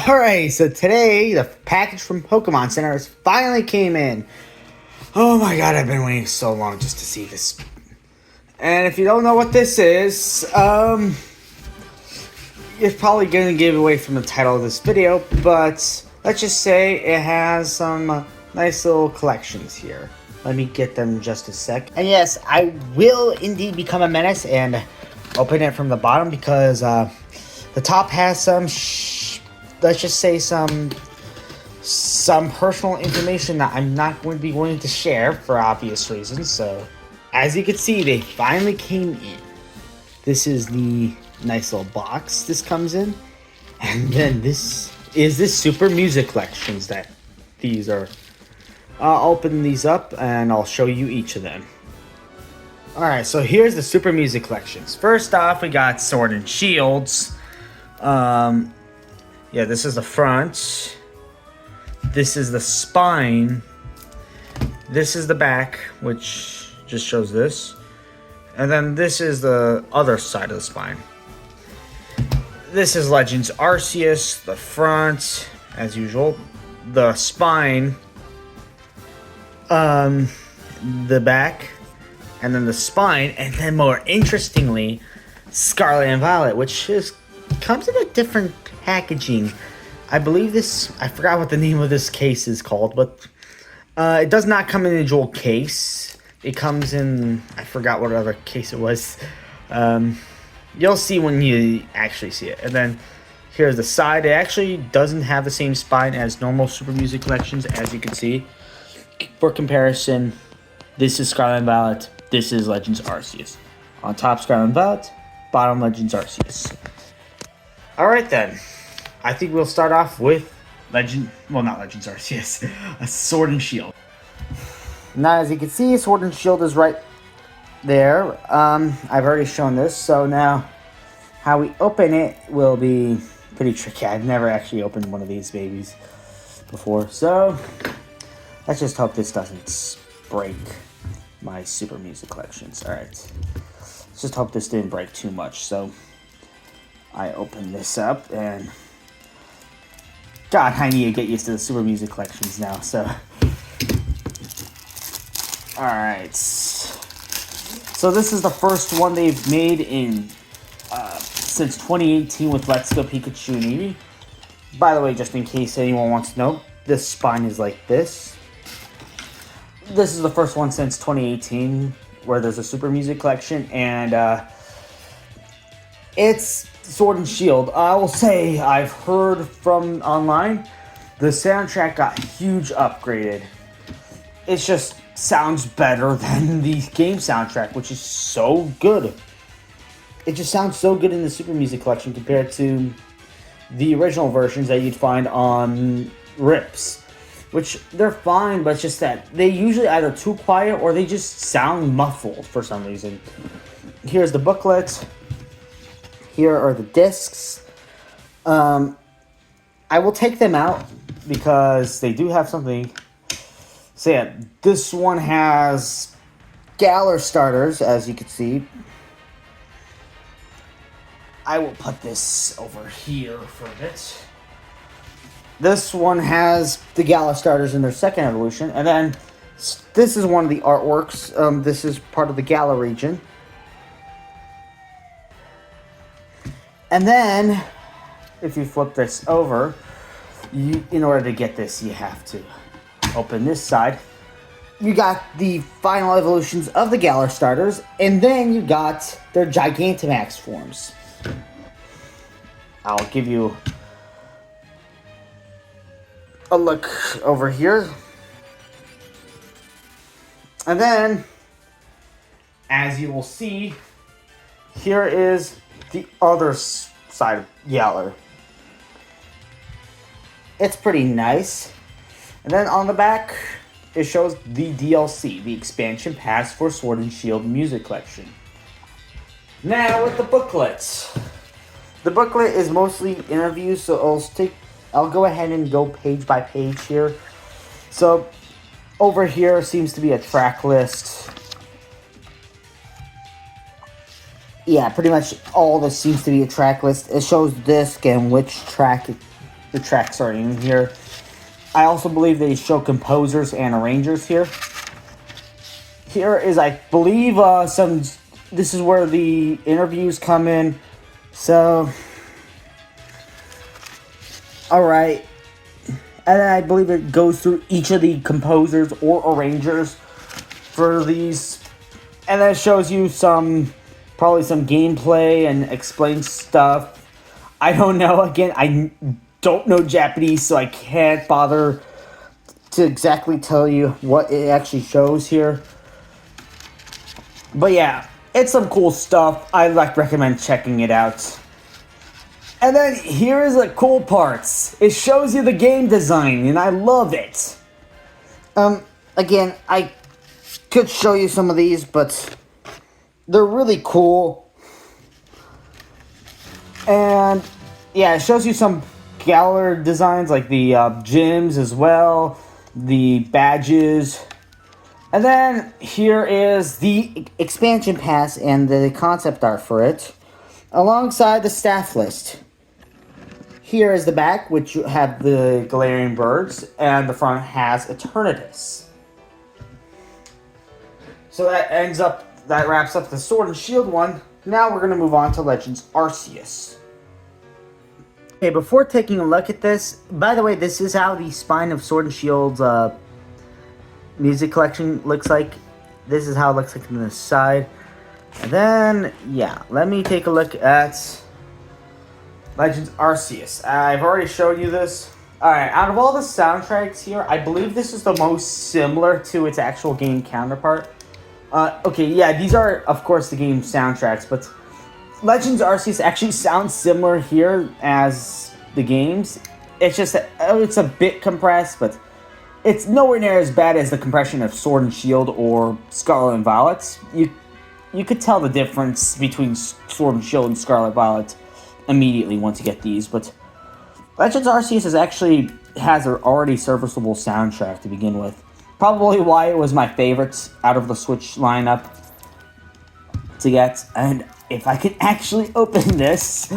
Alright, so today the package from Pokemon Center finally came in. Oh my god, I've been waiting so long just to see this. And if you don't know what this is, it's probably going to give away from the title of this video, but let's just say it has some nice little collections here. Let me get them in just a sec. And yes, I will indeed become a menace and open it from the bottom because the top has some let's just say some personal information that I'm not going to be willing to share for obvious reasons. So as you can see, they finally came in. This is the nice little box this comes in, and then this is the Super Music Collections that these are. I'll open these up and I'll show you each of them. Alright, so here's the Super Music Collections. First off, we got Sword and Shields. Yeah, this is the front. This is the spine. This is the back, which just shows this. And then this is the other side of the spine. This is Legends Arceus, the front, as usual. The spine, the back, and then the spine, and then more interestingly, Scarlet and Violet, which comes in a different packaging. I believe this, I forgot what the name of this case is called, but it does not come in a jewel case. It comes in, I forgot what other case it was. You'll see when you actually see it. And then here's the side. It actually doesn't have the same spine as normal Super Music Collections, as you can see. For comparison, this is Scarlet and Violet. This is Legends Arceus. On top, Scarlet and Violet. Bottom, Legends Arceus. Alright then. I think we'll start off with not Legends Arceus. A Sword and Shield. Now, as you can see, Sword and Shield is right there. I've already shown this, so now how we open it will be pretty tricky. I've never actually opened one of these babies before, so let's just hope this doesn't break my Super Music Collections. Alright, let's just hope this didn't break too much. So I open this up, and God, I need to get used to the Super Music Collections now, so alright. So this is the first one they've made in since 2018 with Let's Go Pikachu and Eevee. By the way, just in case anyone wants to know, this spine is like this. This is the first one since 2018 where there's a Super Music Collection, and it's Sword and Shield. I will say, I've heard from online, the soundtrack got huge upgraded. It just sounds better than the game soundtrack, which is so good. It just sounds so good in the Super Music Collection compared to the original versions that you'd find on rips, which they're fine, but it's just that they usually either too quiet or they just sound muffled for some reason. Here's the booklet. Here are the discs. I will take them out because they do have something. So yeah, this one has Galar starters, as you can see. I will put this over here for a bit. This one has the Galar starters in their second evolution, and then this is one of the artworks. This is part of the Galar region. And then, if you flip this over, in order to get this, you have to open this side. You got the final evolutions of the Galar starters, and then you got their Gigantamax forms. I'll give you a look over here. And then, as you will see, here is the other side of Galar. It's pretty nice. And then on the back, it shows the DLC, the expansion pass for Sword and Shield Music Collection. Now with the booklet. The booklet is mostly interviews, so I'll go ahead and go page by page here. So over here seems to be a track list. Yeah, pretty much all this seems to be a track list. It shows disc and which track the tracks are in here. I also believe they show composers and arrangers here. Here is, I believe, this is where the interviews come in. So, alright. And I believe it goes through each of the composers or arrangers for these. And then it shows you probably some gameplay and explains stuff. I don't know. Again, I don't know Japanese, so I can't bother to exactly tell you what it actually shows here. But yeah, it's some cool stuff. I recommend checking it out. And then here's the cool parts. It shows you the game design, and I love it. Again, I could show you some of these, but they're really cool. And yeah, it shows you some gallery designs, like the gyms as well, the badges. And then here is the expansion pass and the concept art for it, alongside the staff list. Here is the back, which you have the Galarian birds, and the front has Eternatus. So that wraps up the Sword and Shield one. Now we're going to move on to Legends Arceus. Okay, before taking a look at this, by the way, this is how the spine of Sword and Shield's music collection looks like. This is how it looks like on the side. And then, yeah, let me take a look at Legends Arceus. I've already showed you this. Alright, out of all the soundtracks here, I believe this is the most similar to its actual game counterpart. Okay, yeah, these are, of course, the game soundtracks, but Legends Arceus actually sounds similar here as the games. It's just that it's a bit compressed, but it's nowhere near as bad as the compression of Sword and Shield or Scarlet and Violet. You could tell the difference between Sword and Shield and Scarlet and Violet immediately once you get these, but Legends Arceus has an already serviceable soundtrack to begin with. Probably why it was my favorite out of the Switch lineup to get. And if I could actually open this,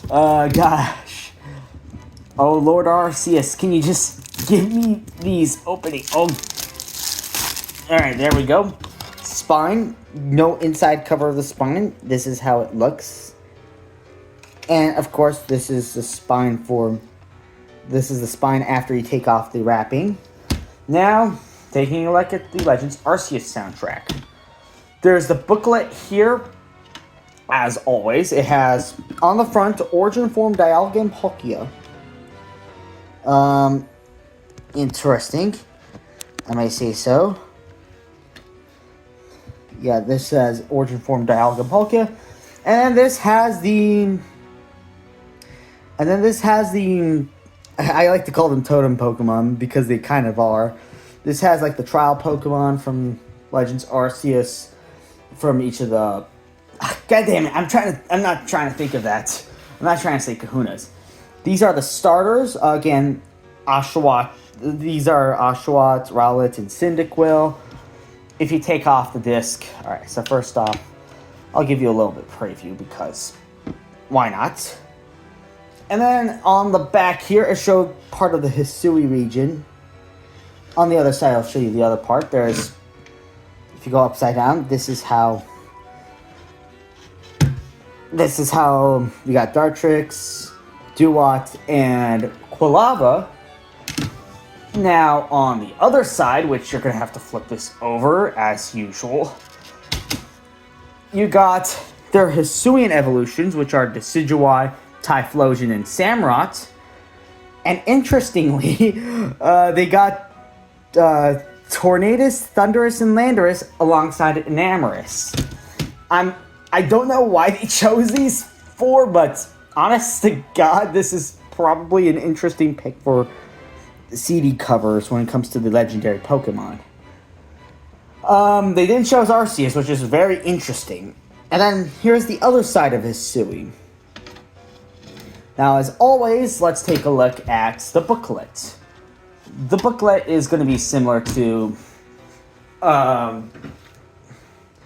gosh. Oh, Lord Arceus, can you just give me these opening? Oh, alright, there we go. Spine, no inside cover of the spine. This is how it looks. And, of course, this is the spine after you take off the wrapping. Now, taking a look at the Legends Arceus soundtrack. There's the booklet here. As always, it has, on the front, Origin Form, Dialga, and Palkia. Interesting. I may say so. Yeah, this says Origin Form, Dialga, and Palkia. And this has the... I like to call them totem Pokemon because they kind of are. This has like the trial Pokemon from Legends Arceus from each of the... God damn it, I'm not trying to think of that. I'm not trying to say kahunas. These are the starters. Again, Oshawott. These are Oshawott, Rowlet, and Cyndaquil. If you take off the disc... Alright, so first off, I'll give you a little bit of preview because why not? And then on the back here, it showed part of the Hisui region. On the other side, I'll show you the other part. If you go upside down, this is how we got Dartrix, Duat, and Quilava. Now, on the other side, which you're going to have to flip this over, as usual, you got their Hisuian evolutions, which are Decidueye, Typhlosion, and Samurott. And interestingly, they got Tornadus, Thundurus, and Landorus alongside Enamorus. I don't know why they chose these four, but honest to God, this is probably an interesting pick for CD covers when it comes to the legendary Pokemon. They didn't show us Arceus, which is very interesting. And then here's the other side of Hisui. Now, as always, let's take a look at the booklet. The booklet is going to be similar to...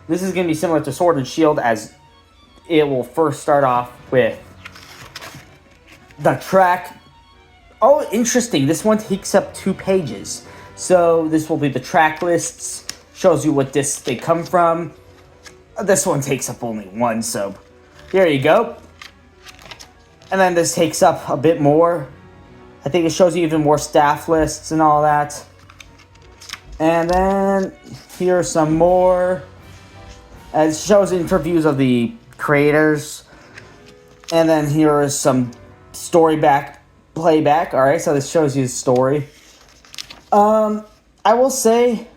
this is going to be similar to Sword and Shield, as it will first start off with the track Oh, interesting. This one takes up 2 pages. So this will be the track lists. Shows you what discs they come from. This one takes up only 1, so here you go. And then this takes up a bit more. I think it shows you even more staff lists and all that. And then here are some more. It shows interviews of the creators. And then here is some story playback. Alright, so this shows you the story. I will say,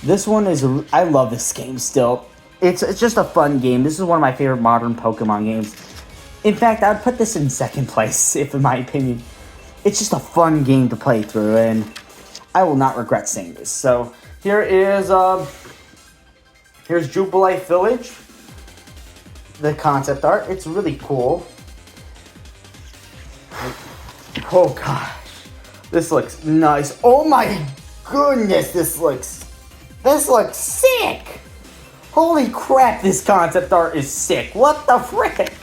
this one is, I love this game still. It's just a fun game. This is one of my favorite modern Pokemon games. In fact, I would put this in second place, if in my opinion. It's just a fun game to play through, and I will not regret saying this. So, here is, here's Jubilife Village. The concept art. It's really cool. Oh gosh. This looks nice. Oh my goodness, this looks sick! Holy crap, this concept art is sick. What the frick?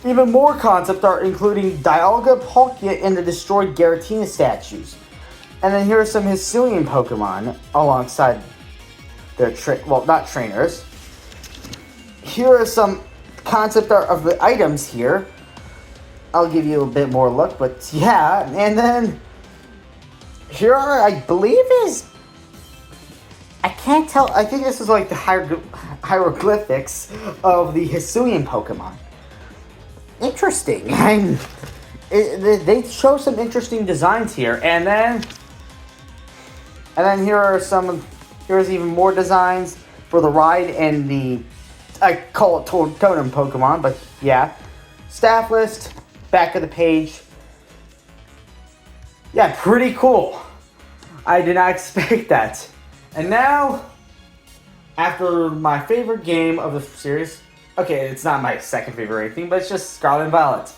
Even more concept art, including Dialga, Palkia, and the destroyed Giratina statues. And then here are some Hisuian Pokemon alongside their not trainers. Here are some concept art of the items here. I'll give you a bit more look, but yeah. And then here are, I believe I can't tell. I think this is like the hieroglyphics of the Hisuian Pokemon. Interesting. They show some interesting designs here, and then here's even more designs for the ride and the, I call it totem Pokemon, but yeah, staff list, back of the page. Yeah, pretty cool. I did not expect that. And now, after my favorite game of the series, okay, it's not my second favorite or anything, but it's just Scarlet and Violet.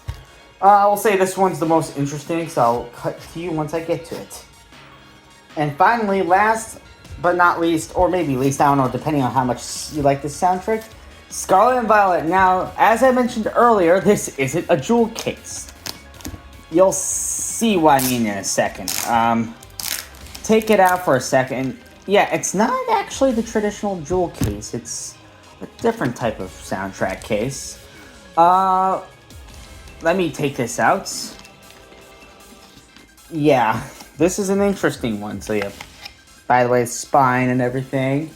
I will say this one's the most interesting, so I'll cut to you once I get to it. And finally, last but not least, or maybe least, I don't know, depending on how much you like this soundtrack, Scarlet and Violet. Now, as I mentioned earlier, this isn't a jewel case. You'll see what I mean in a second. Take it out for a second. Yeah, it's not actually the traditional jewel case. It's a different type of soundtrack case. Let me take this out. Yeah, this is an interesting one. So yeah, by the way, spine and everything.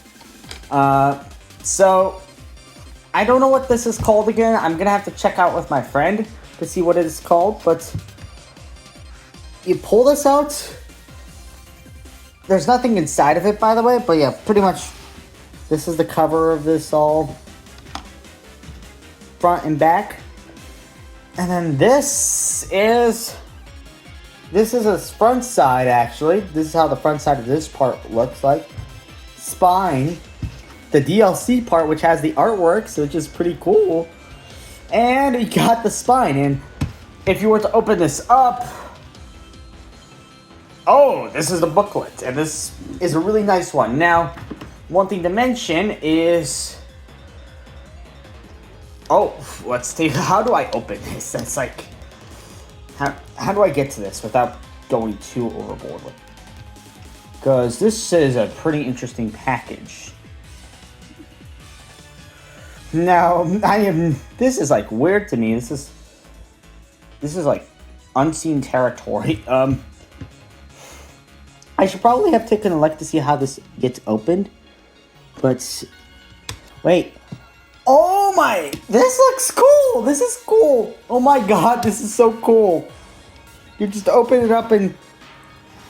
So I don't know what this is called again. I'm gonna have to check out with my friend to see what it is called. But you pull this out. There's nothing inside of it, by the way, but yeah, pretty much this is the cover of this all front and back. And then this is a front side, actually. This is how the front side of this part looks like. Spine. The DLC part, which has the artworks, which is pretty cool. And you got the spine. And if you were to open this up, oh, this is the booklet, and this is a really nice one. Now, one thing to mention is, oh, let's see, how do I open this? That's like, how do I get to this without going too overboard with it? Because this is a pretty interesting package. Now, this is like weird to me. This is like unseen territory. I should probably have taken a look to see how this gets opened. But, wait. Oh my, this looks cool. This is cool. Oh my god, this is so cool. You just open it up and,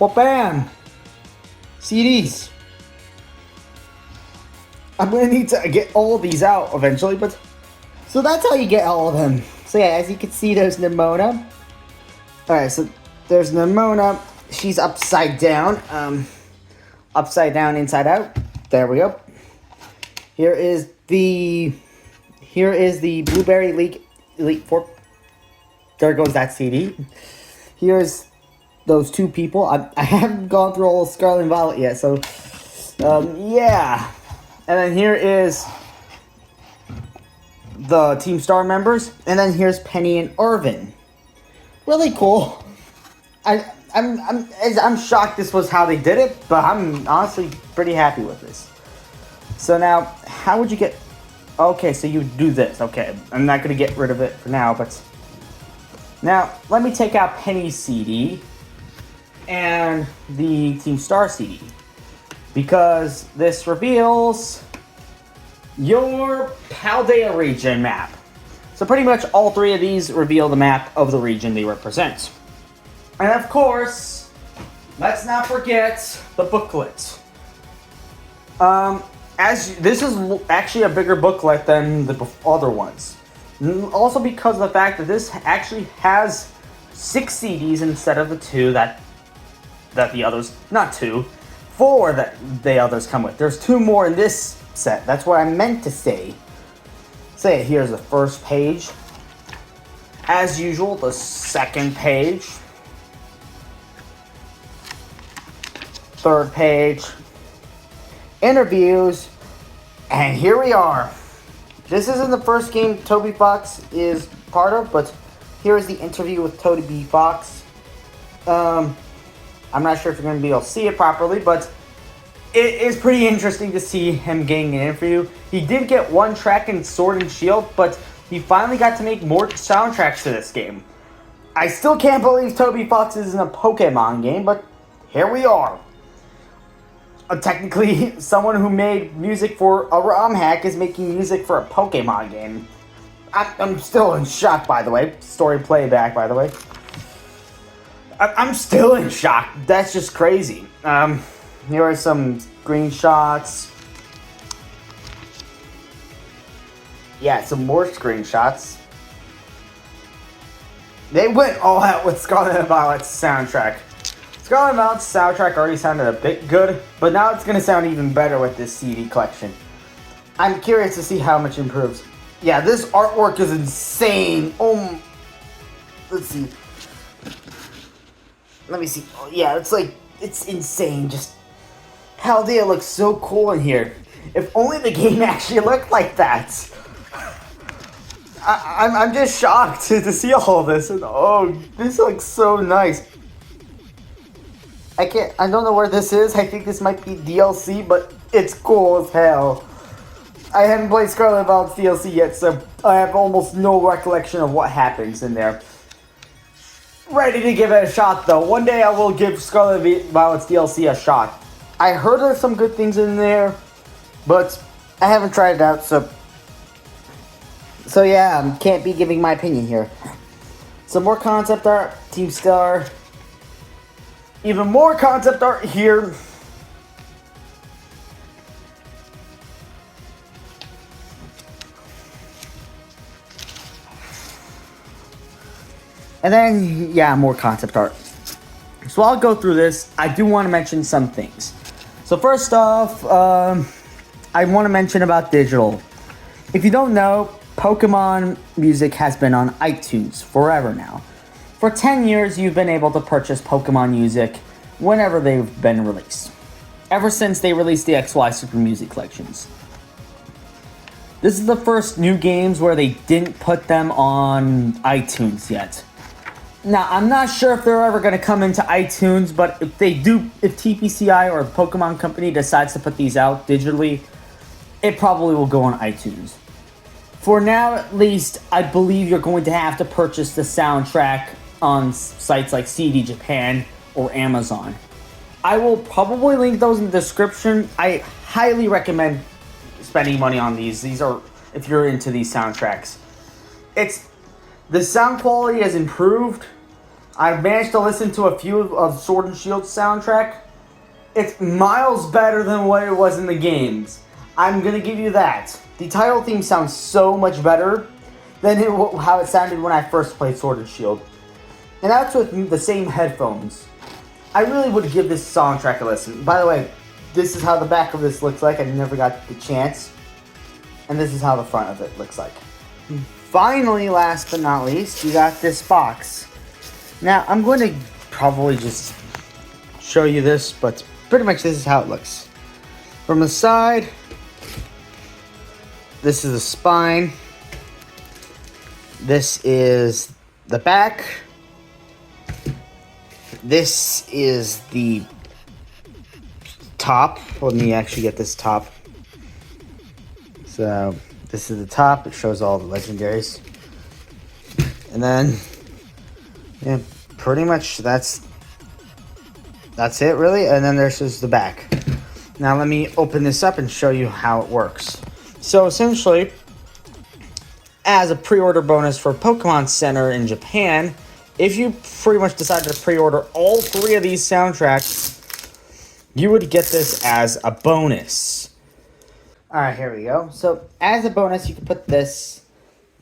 well, bam. CDs. I'm going to need to get all of these out eventually, but, so that's how you get all of them. So yeah, as you can see, there's Nimona. Alright, so there's Nimona. She's upside down. Upside down, inside out. There we go. Here is the Blueberry Elite Four. There goes that CD. Here's those two people. I haven't gone through all of Scarlet and Violet yet, so yeah. And then here is the Team Star members, and then here's Penny and Irvin. Really cool. I'm shocked this was how they did it, but I'm honestly pretty happy with this. So now, how would you get... Okay, so you do this. Okay, I'm not going to get rid of it for now, but... Now, let me take out Penny's CD and the Team Star CD. Because this reveals your Paldea region map. So pretty much all three of these reveal the map of the region they represent. And of course, let's not forget the booklet. This is actually a bigger booklet than the other ones. Also because of the fact that this actually has 6 CDs instead of the 2 that the others, not 2, 4 that the others come with. There's 2 more in this set. That's what I meant to say. Here's the first page. As usual, the second page. Third page. Interviews. And here we are. This isn't the first game Toby Fox is part of, but here is the interview with Toby Fox. I'm not sure if you're going to be able to see it properly, but it is pretty interesting to see him getting an interview. He did get 1 track in Sword and Shield, but he finally got to make more soundtracks to this game. I still can't believe Toby Fox is in a Pokemon game, but here we are. Technically, someone who made music for a ROM hack is making music for a Pokemon game. I'm still in shock, by the way. Story playback, by the way. I'm still in shock. That's just crazy. Here are some screenshots. Yeah, some more screenshots. They went all out with Scarlet and Violet's soundtrack. Scarlet and Violet's soundtrack already sounded a bit good, but now it's going to sound even better with this CD collection. I'm curious to see how much it improves. Yeah, this artwork is insane. Let's see. Let me see. Oh, yeah, it's insane. Just Paldea looks so cool in here. If only the game actually looked like that. I'm just shocked to see all this. And this looks so nice. I don't know where this is. I think this might be DLC, but it's cool as hell. I haven't played Scarlet and Violet's DLC yet, so I have almost no recollection of what happens in there. Ready to give it a shot, though. One day I will give Scarlet and Violet's DLC a shot. I heard there's some good things in there, but I haven't tried it out, so yeah, can't be giving my opinion here. Some more concept art, Team Star. Even more concept art here. And then, yeah, more concept art. So I'll go through this. I do want to mention some things. So first off, I want to mention about digital. If you don't know, Pokemon music has been on iTunes forever now. For 10 years, you've been able to purchase Pokemon music whenever they've been released. Ever since they released the XY Super Music Collections. This is the first new games where they didn't put them on iTunes yet. Now, I'm not sure if they're ever going to come into iTunes, but if they do, if TPCI or the Pokemon Company decides to put these out digitally, it probably will go on iTunes. For now, at least, I believe you're going to have to purchase the soundtrack on sites like CD Japan or Amazon. I will probably link those in the description. I highly recommend spending money on these. These are, if you're into these soundtracks. The sound quality has improved. I've managed to listen to a few of Sword and Shield's soundtrack. It's miles better than what it was in the games. I'm gonna give you that. The title theme sounds so much better than how it sounded when I first played Sword and Shield. And that's with the same headphones. I really would give this soundtrack a listen. By the way, this is how the back of this looks like. I never got the chance. And this is how the front of it looks like. Finally, last but not least, you got this box. Now, I'm going to probably just show you this, but pretty much this is how it looks. From the side, this is the spine. This is the back. this is the top. Let me actually get this top. So this is the top. It shows all the legendaries. And then, yeah, pretty much that's it really. And then there's just the back. Now let me open this up and show you how it works. So essentially, as a pre-order bonus for Pokemon Center in Japan, if you pretty much decided to pre-order all 3 of these soundtracks, you would get this as a bonus. Alright, here we go. So, as a bonus, you can put this...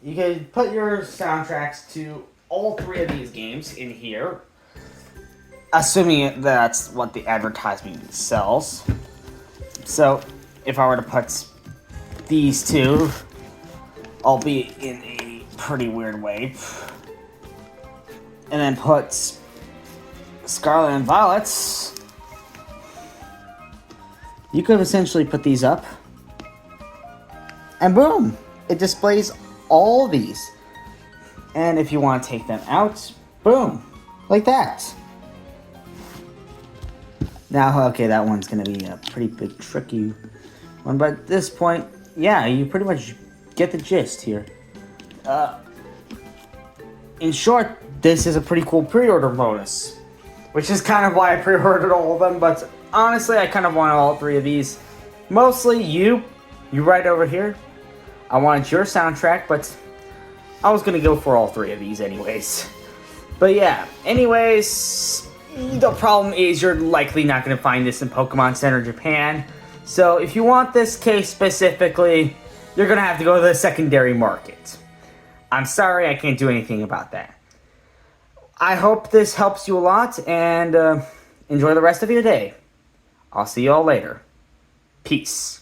You can put your soundtracks to all 3 of these games in here. Assuming that's what the advertisement sells. So, if I were to put these 2, albeit in a pretty weird way, and then put Scarlet and Violet's, you could essentially put these up, and boom, it displays all these. And if you want to take them out, boom, like that. Now, okay, that one's going to be a pretty big, tricky one, but at this point, yeah, you pretty much get the gist here. In short, this is a pretty cool pre-order bonus, which is kind of why I pre-ordered all of them, but honestly, I kind of wanted all 3 of these. Mostly you right over here. I wanted your soundtrack, but I was going to go for all 3 of these anyways. But yeah, anyways, the problem is you're likely not going to find this in Pokemon Center Japan. So if you want this case specifically, you're going to have to go to the secondary market. I'm sorry, I can't do anything about that. I hope this helps you a lot, and enjoy the rest of your day. I'll see you all later. Peace.